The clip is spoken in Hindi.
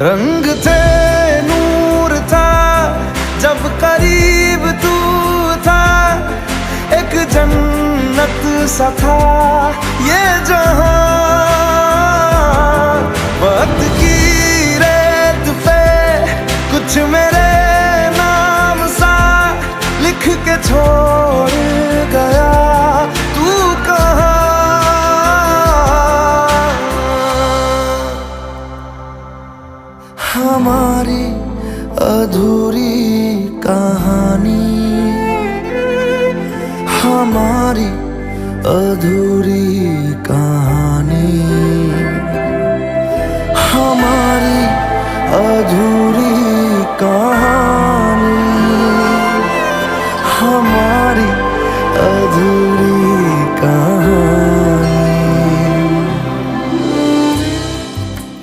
रंग थे, नूर था, जब करीब तू था, एक जन्नत सा था ये जहां। वक्त की रेत पे कुछ मेरे नाम सा लिख के छोड़ गया, तू कहाँ? हमारी अधूरी कहानी, हमारी अधूरी कहानी, हमारी अधूरी